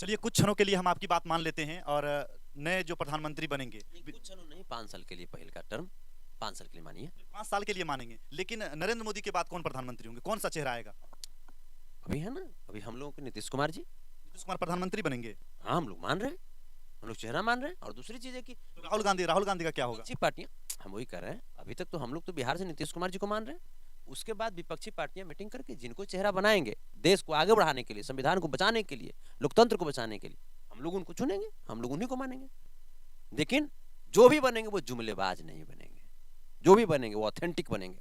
चलिए कुछ क्षणों के लिए हम आपकी बात मान लेते हैं और नए जो प्रधानमंत्री बनेंगे कुछ क्षणों नहीं, 5 साल के लिए पहल का टर्म, 5 साल के लिए मानिए। 5 साल के लिए मानेंगे, लेकिन नरेंद्र मोदी के बाद कौन प्रधानमंत्री होंगे, कौन सा चेहरा आएगा? अभी है ना, अभी हम लोगों के नीतीश कुमार जी। नीतीश कुमार प्रधानमंत्री बनेंगे? हाँ, हम लोग मान रहे हैं, हम लोग चेहरा मान रहे हैं। और दूसरी चीज है कि तो राहुल गांधी का क्या होगा? विपक्षी पार्टियां, हम वही कर रहे हैं। अभी तक तो हम लोग तो बिहार से नीतीश कुमार जी को मान रहे हैं। उसके बाद विपक्षी पार्टियां मीटिंग करके जिनको चेहरा बनाएंगे देश को आगे बढ़ाने के लिए, संविधान को बचाने के लिए, लोकतंत्र को बचाने के लिए, हम लोग उनको चुनेंगे, हम लोग उन्हीं को मानेंगे। लेकिन जो भी बनेंगे वो जुमलेबाज नहीं बनेंगे, जो भी बनेंगे वो ऑथेंटिक बनेंगे,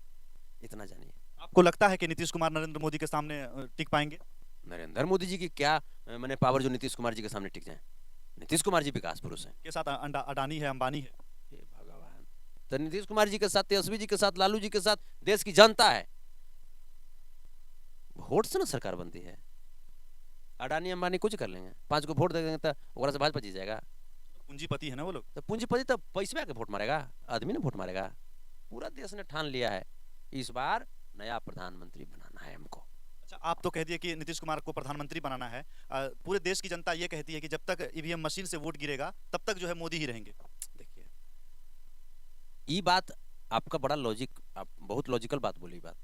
इतना जानिए। आपको लगता है कि नीतीश कुमार नरेंद्र मोदी के सामने टिक पाएंगे? नरेंद्र मोदी जी की क्या मैंने पावर जो नीतीश कुमार जी के सामने टिक जाए? नीतीश कुमार जी विकास पुरुष हैं। के साथ अडानी है, अंबानी है। हे भगवान, तो नीतीश कुमार जी के साथ, तेजस्वी जी के साथ, लालू जी के साथ देश की जनता है। वोट से ना सरकार बनती है। अडानी अंबानी कुछ कर लेंगे, 5 को वोट दे देंगे तो ओकरा से भाजपा जीत जाएगा। पूंजीपति है ना वो लोग। तो पूंजीपति तो पैसे के वोट मारेगा, आदमी ने वोट मारेगा। पूरा देश ने ठान लिया है इस बार नया प्रधानमंत्री बनाना है हमको। अच्छा, आप तो कह दिए कि नीतीश कुमार को प्रधानमंत्री बनाना है। पूरे देश की जनता ये कहती है कि जब तक ईवीएम मशीन से वोट गिरेगा तब तक जो है मोदी ही रहेंगे। देखिए, ये बात आपका बड़ा लॉजिक, आप बहुत लॉजिकल बात बोली बात,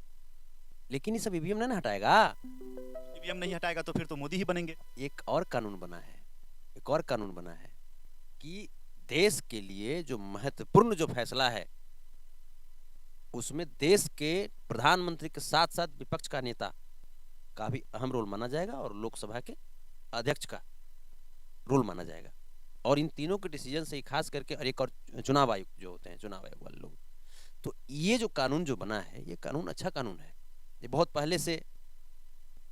लेकिन ये सब ईवीएम नहीं हटाएगा। ईवीएम नहीं हटाएगा तो फिर तो मोदी ही बनेंगे। एक और कानून बना है, एक और कानून बना है कि देश के लिए जो महत्वपूर्ण जो फैसला है उसमें देश के प्रधानमंत्री के साथ साथ विपक्ष का नेता का भी अहम रोल माना जाएगा और लोकसभा के अध्यक्ष का रोल माना जाएगा। और इन तीनों के डिसीजन से खास करके, और एक और चुनाव आयोग जो होते हैं, चुनाव आयोग वाले लोग। तो ये जो कानून जो बना है ये कानून अच्छा कानून है। ये बहुत पहले से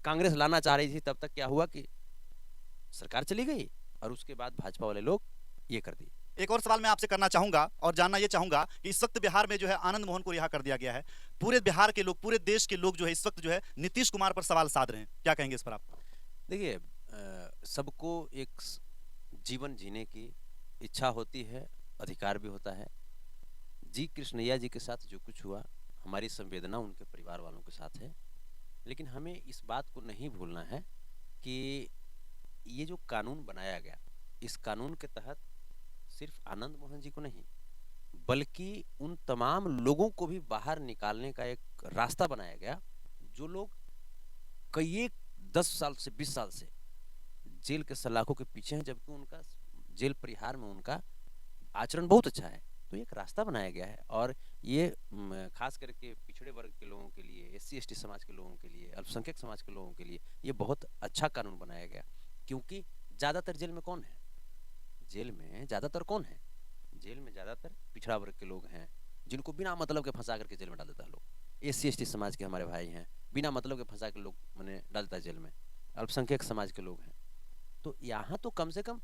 कांग्रेस लाना चाह रही थी, तब तक क्या हुआ कि सरकार चली गई और उसके बाद भाजपा वाले लोग ये कर दिए। एक और सवाल मैं आपसे करना चाहूंगा और जानना ये चाहूंगा कि इस वक्त बिहार में जो है आनंद मोहन को रिहा कर दिया गया है। पूरे बिहार के लोग, पूरे देश के लोग जो है इस वक्त जो है नीतीश कुमार पर सवाल साध रहे हैं, क्या कहेंगे इस पर आप? देखिए, सबको एक जीवन जीने की इच्छा होती है, अधिकार भी होता है। जी कृष्णैया जी के साथ जो कुछ हुआ, हमारी संवेदना उनके परिवार वालों के साथ है। लेकिन हमें इस बात को नहीं भूलना है कि ये जो कानून बनाया गया, इस कानून के तहत सिर्फ आनंद मोहन जी को नहीं बल्कि उन तमाम लोगों को भी बाहर निकालने का एक रास्ता बनाया गया जो लोग कई 10 साल से 20 साल से जेल के सलाखों के पीछे हैं, जबकि उनका जेल परिहार में उनका आचरण बहुत अच्छा है। तो एक रास्ता बनाया गया है और ये खास करके पिछड़े वर्ग के लोगों के लिए, एससी एसटी समाज के लोगों के लिए, अल्पसंख्यक समाज के लोगों के लिए ये बहुत अच्छा कानून बनाया गया। क्योंकि ज्यादातर जेल में कौन है? जेल में ज्यादातर कौन है? जेल में ज्यादातर पिछड़ा वर्ग के लोग हैं, जिनको बिना मतलब के फंसा करके जेल में डाल देता है लोग। एससी एसटी समाज के हमारे भाई हैं, बिना मतलब के फंसा के लोग मैंने डाल देता है जेल में। अल्पसंख्यक समाज के लोग हैं। तो यहाँ तो कम से कम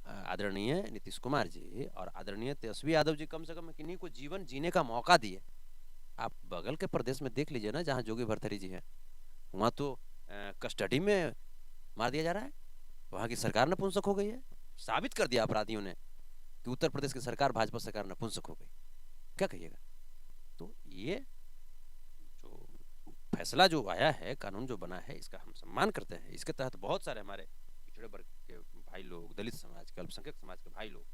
आदरणीय नीतीश कुमार जी और आदरणीय तेजस्वी यादव जी कम से कम किन्हीं को जीवन जीने का मौका दिए। आप बगल के प्रदेश में देख लीजिए ना, जहाँ जोगी भरथरी जी हैं, वहाँ तो कस्टडी में मार दिया जा रहा है। वहाँ की सरकार नपुंसक हो गई है। साबित कर दिया अपराधियों ने कि उत्तर प्रदेश की सरकार, भाजपा सरकार नपुंसक हो गई। क्या कहिएगा? तो ये जो फैसला जो आया है, कानून जो बना है, इसका हम सम्मान करते हैं। इसके तहत बहुत सारे हमारे पिछड़े वर्ग के भाई लोग, दलित समाज के, अल्पसंख्यक समाज के भाई लोग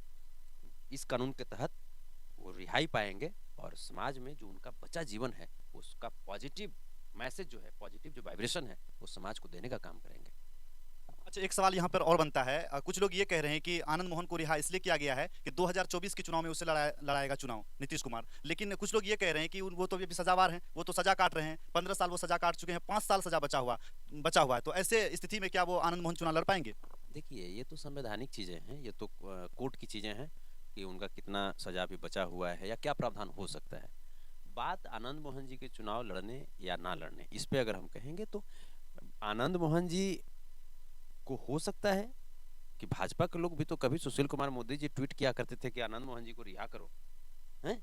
इस कानून के तहत वो रिहाई पाएंगे और समाज में जो उनका बचा जीवन है उसका पॉजिटिव मैसेज जो है, पॉजिटिव जो वाइब्रेशन है, वो समाज को देने का काम करेंगे। अच्छा, एक सवाल यहाँ पर और बनता है। कुछ लोग ये कह रहे हैं कि आनंद मोहन को रिहा इसलिए किया गया है कि 2024 के चुनाव में उसे लड़ाएगा चुनाव नीतीश कुमार। लेकिन कुछ लोग ये कह रहे हैं कि वो तो अभी सजावार हैं, वो तो सजा काट रहे हैं, 15 साल वो सजा काट चुके हैं, 5 साल सजा बचा हुआ है। तो ऐसे स्थिति में क्या वो आनंद मोहन चुनाव लड़ पाएंगे? देखिए, ये तो संवैधानिक चीजें हैं, ये तो कोर्ट की चीजें हैं कि उनका कितना सजा भी बचा हुआ है या क्या प्रावधान हो सकता है। बात आनंद मोहन जी के चुनाव लड़ने या ना लड़ने, इस पे अगर हम कहेंगे तो आनंद मोहन जी को हो सकता है कि भाजपा के लोग भी तो कभी सुशील कुमार मोदी जी ट्वीट किया करते थे कि आनंद मोहन जी को रिहा करो, हैं?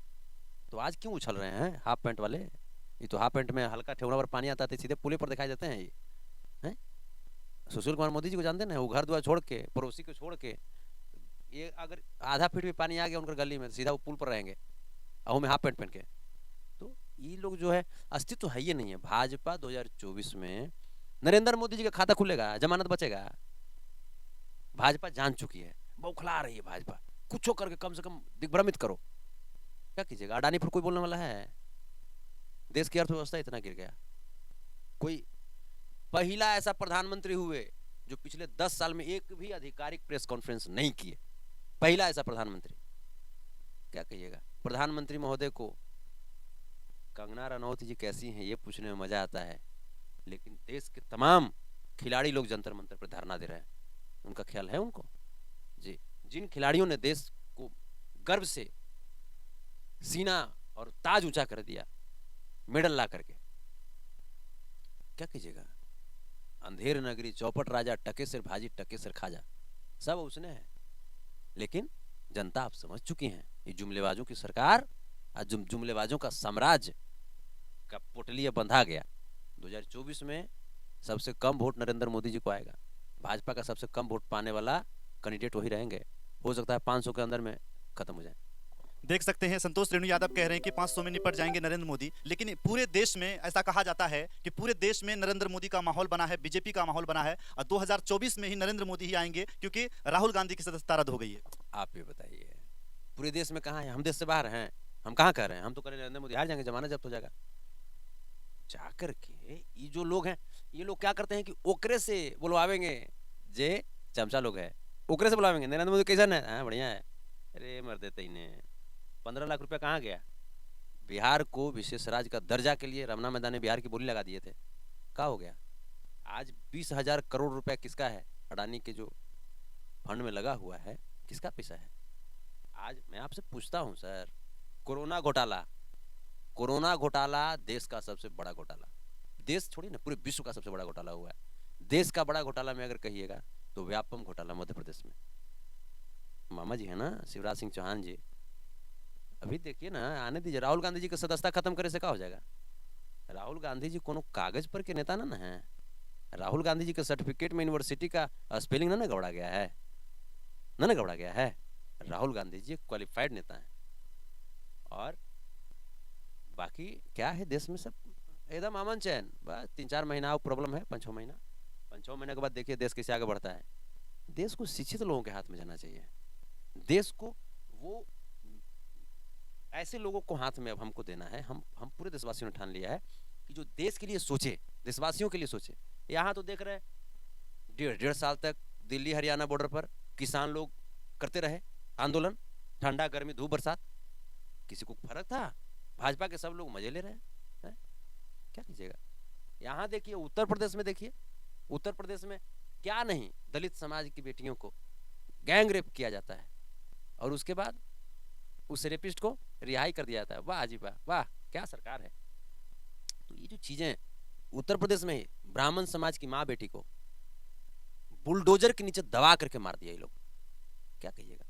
तो आज क्यों उछल रहे हैं हाफ पैंट वाले? ये तो हाफ पैंट में हल्का ठेवना पर पानी आता है, सीधे पुले पर दिखाई देते हैं ये, हैं? सुशील कुमार मोदी जी को जानते ना, वो घर द्वार छोड़ के, पड़ोसी को छोड़ के, ये अगर आधा फीट भी पानी आ गया उनकर गली में, सीधा वो पुल पर रहेंगे और में हाफ पैंट पहन के। तो ये लोग जो है, अस्तित्व है ये नहीं है। भाजपा 2024 में नरेंद्र मोदी जी का खाता खुलेगा, जमानत बचेगा, भाजपा जान चुकी है, बौखला रही है भाजपा, कुछ करके कम से कम दिग्भ्रमित करो। क्या कीजिएगा, अडानी पर कोई बोलने वाला है? देश की अर्थव्यवस्था इतना गिर गया। कोई पहला ऐसा प्रधानमंत्री हुए जो पिछले 10 साल में एक भी आधिकारिक प्रेस कॉन्फ्रेंस नहीं किए, पहला ऐसा प्रधानमंत्री। क्या कहिएगा प्रधानमंत्री महोदय को? कंगना रनौत जी कैसी हैं ये पूछने में मजा आता है, लेकिन देश के तमाम खिलाड़ी लोग जंतर मंतर पर धरना दे रहे हैं, उनका ख्याल है उनको? जी, जिन खिलाड़ियों ने देश को गर्व से सीना और ताज ऊंचा कर दिया मेडल ला करके, क्या कीजिएगा? अंधेर नगरी, चौपट राजा, टकेसर भाजी टकेसर खाजा, सब उसने है। लेकिन जनता आप समझ चुकी हैं, ये जुमलेबाजों की सरकार और जुमलेबाजों का साम्राज्य का पोटलिया बंधा गया। 2024 में सबसे कम वोट नरेंद्र मोदी जी को आएगा। भाजपा का सबसे कम वोट पाने वाला कैंडिडेट वही रहेंगे। हो सकता है 500 के अंदर में खत्म हो जाए। देख सकते हैं संतोष रेणु यादव कह रहे हैं कि 500 में निपट जाएंगे नरेंद्र मोदी, लेकिन पूरे देश में ऐसा कहा जाता है कि पूरे देश में नरेंद्र मोदी का माहौल बना है, बीजेपी का माहौल बना है, और 2024 में ही नरेंद्र मोदी ही आएंगे क्योंकि राहुल गांधी की सदस्यता रद्द हो गई है। आप ये बताइए, पूरे देश में कहाँ है? हम देश से बाहर हैं, हम कहाँ कह रहे हैं? हम तो कह रहे हैं नरेंद्र मोदी हार जाएंगे, जमाना जब्त हो जाएगा। जाकर के ये जो लोग हैं, ये लोग क्या करते हैं कि ओकरे से बुलवावेंगे, जे चमचा लोग है, ओकरे से बुलावेंगे। नरेंद्र मोदी कैसा है? हाँ बढ़िया है। अरे मर देते इन्हें 15 लाख रुपया कहाँ गया? बिहार को विशेष राज्य का दर्जा के लिए रमना मैदान में बिहार की बोली लगा दिए थे, क्या हो गया? आज 20,000 करोड़ रुपया किसका है? अडानी के जो फंड में लगा हुआ है, किसका पैसा है? आज मैं आपसे पूछता हूं सर, कोरोना घोटाला देश का सबसे बड़ा घोटाला, देश छोड़ी ना पूरे विश्व का सबसे बड़ा घोटाला हुआ है। देश का बड़ा घोटाला में अगर कहिएगा तो व्यापम घोटाला मध्य प्रदेश में। मामा जी है ना शिवराज सिंह चौहान जी, अभी देखिए ना, आने दीजिए। राहुल गांधी जी की सदस्यता खत्म करे से क्या हो जाएगा? राहुल गांधी जी कोनो कागज पर के नेता ना है। राहुल गांधी जी के सर्टिफिकेट में यूनिवर्सिटी का स्पेलिंग ना गड़बड़ा गया है, ना गड़बड़ा गया है। राहुल गांधी जी क्वालिफाइड नेता हैं। और बाकी क्या है देश में, सब एकदम अमन चैन। बस 3-4 महीना प्रॉब्लम है, 5-6 महीने के बाद देखिए देश कैसे आगे बढ़ता है। देश को शिक्षित लोगों के हाथ में जाना चाहिए। देश को वो ऐसे लोगों को हाथ में अब हमको देना है। हम पूरे देशवासियों ने ठान लिया है कि जो देश के लिए सोचे, देशवासियों के लिए सोचे। यहाँ तो देख रहे हैं 1.5 साल तक दिल्ली हरियाणा बॉर्डर पर किसान लोग करते रहे आंदोलन, ठंडा गर्मी धूप बरसात, किसी को फर्क था? भाजपा के सब लोग मजे ले रहे हैं। क्या कीजिएगा? यहाँ देखिए उत्तर प्रदेश में, देखिए उत्तर प्रदेश में क्या नहीं, दलित समाज की बेटियों को गैंग रेप किया जाता है और उसके बाद उस रेपिस्ट को रिहाई कर दिया जाता है। वाह जी वाह, वाह क्या सरकार है। तो ये जो चीजें उत्तर प्रदेश में ही ब्राह्मण समाज की माँ बेटी को बुलडोजर के नीचे दबा करके मार दिया ये लोग। क्या कहिएगा?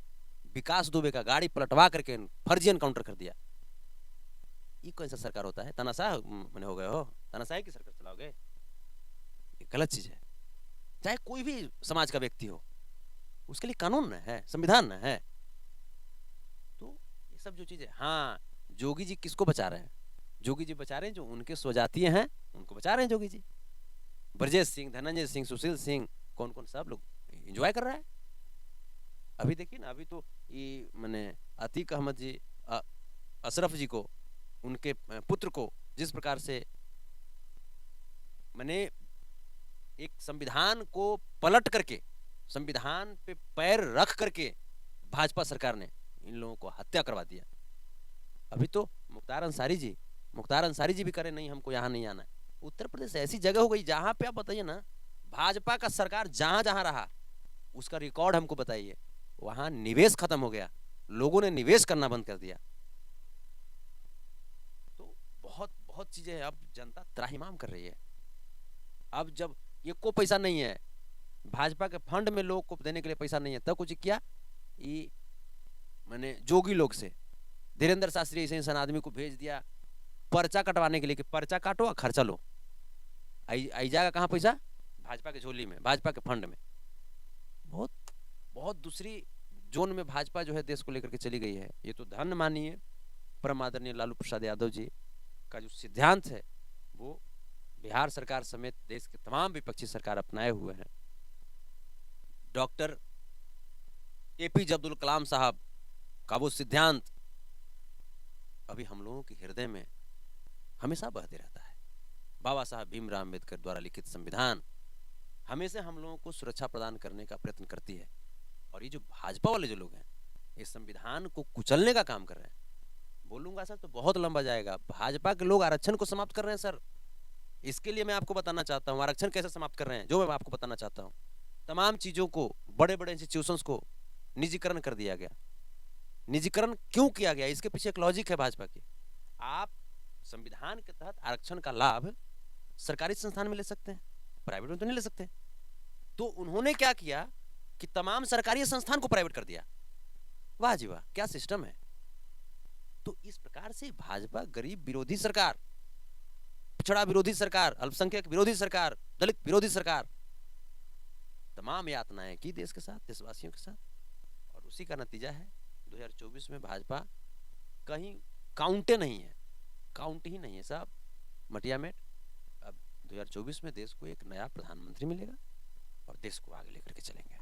विकास दुबे का गाड़ी पलटवा करके फर्जी एनकाउंटर कर दिया। ये कौन सा सरकार होता है? तानाशाह मैंने हो गए हो, तानाशाही की सरकार चलाओगे? ये गलत चीज है। चाहे कोई भी समाज का व्यक्ति हो, उसके लिए कानून है, संविधान है। तो ये सब जो चीजें, हाँ जोगी जी किसको बचा रहे हैं? जोगी जी बचा रहे हैं जो उनके स्वजातीय हैं, उनको बचा रहे हैं जोगी जी। ब्रजेश सिंह, धनंजय सिंह, सुशील सिंह, कौन कौन सब लोग एंजॉय कर रहा है। अभी देखिए ना, अभी तो ये मैंने अतीक अहमद जी, अशरफ जी को, उनके पुत्र को जिस प्रकार से मैंने एक संविधान को पलट करके, संविधान पे पैर रख करके भाजपा सरकार ने इन लोगों को हत्या करवा दिया। अभी तो मुख्तार अंसारी जी भी करे नहीं, हमको यहाँ नहीं आना है। उत्तर प्रदेश ऐसी जगह हो गई जहां पे आप बताइए ना, भाजपा का सरकार जहां जहां रहा उसका रिकॉर्ड हमको बताइए, वहां निवेश खत्म हो गया, लोगों ने निवेश करना बंद कर दिया। तो बहुत बहुत चीजें अब जनता त्राहिमाम कर रही है। अब जब ये को पैसा नहीं है, भाजपा के फंड में लोग को देने के लिए पैसा नहीं है, तब कुछ किया ये मैंने जोगी लोग से धीरेन्द्र शास्त्री ऐसे इंसान आदमी को भेज दिया पर्चा कटवाने के लिए कि पर्चा काटो और खर्चा लो। आई जाएगा कहाँ पैसा? भाजपा के झोली में, भाजपा के फंड में। बहुत बहुत दूसरी जोन में भाजपा जो है देश को लेकर के चली गई है। ये तो धन मानिए परम आदरणीय लालू प्रसाद यादव जी का जो सिद्धांत है वो बिहार सरकार समेत देश के तमाम विपक्षी सरकार अपनाए हुए हैं। डॉक्टर एपीजे अब्दुल कलाम साहब का वो सिद्धांत अभी हम लोगों के हृदय में हमेशा बहते रहता है। बाबा साहब भीमराव अम्बेडकर द्वारा लिखित संविधान हमेशा हम लोगों को सुरक्षा प्रदान करने का प्रयत्न करती है। और ये जो भाजपा वाले जो लोग हैं, इस संविधान को कुचलने का काम कर रहे हैं। बोलूंगा सर तो बहुत लंबा जाएगा। भाजपा के लोग आरक्षण को समाप्त कर रहे हैं सर। इसके लिए मैं आपको बताना चाहता हूँ आरक्षण कैसे समाप्त कर रहे हैं, जो मैं आपको बताना चाहता हूँ। तमाम चीजों को, बड़े बड़े इंस्टीट्यूशंस को निजीकरण कर दिया गया। निजीकरण क्यों किया गया, इसके पीछे एक लॉजिक है भाजपा की। आप संविधान के तहत आरक्षण का लाभ सरकारी संस्थान में ले सकते हैं, प्राइवेट में तो नहीं ले सकते। तो उन्होंने क्या किया कि तमाम सरकारी संस्थान को प्राइवेट कर दिया। वाह जी वाह, क्या सिस्टम है। तो इस प्रकार से भाजपा गरीब विरोधी सरकार, पिछड़ा विरोधी सरकार, अल्पसंख्यक विरोधी सरकार, दलित विरोधी सरकार, तमाम यातनाएं की देश के साथ, देशवासियों के साथ। और उसी का नतीजा है 2024 में भाजपा कहीं काउंटे नहीं है, काउंट ही नहीं है साहब, मटिया मेट। अब 2024 में देश को एक नया प्रधानमंत्री मिलेगा और देश को आगे लेकर के चलेंगे।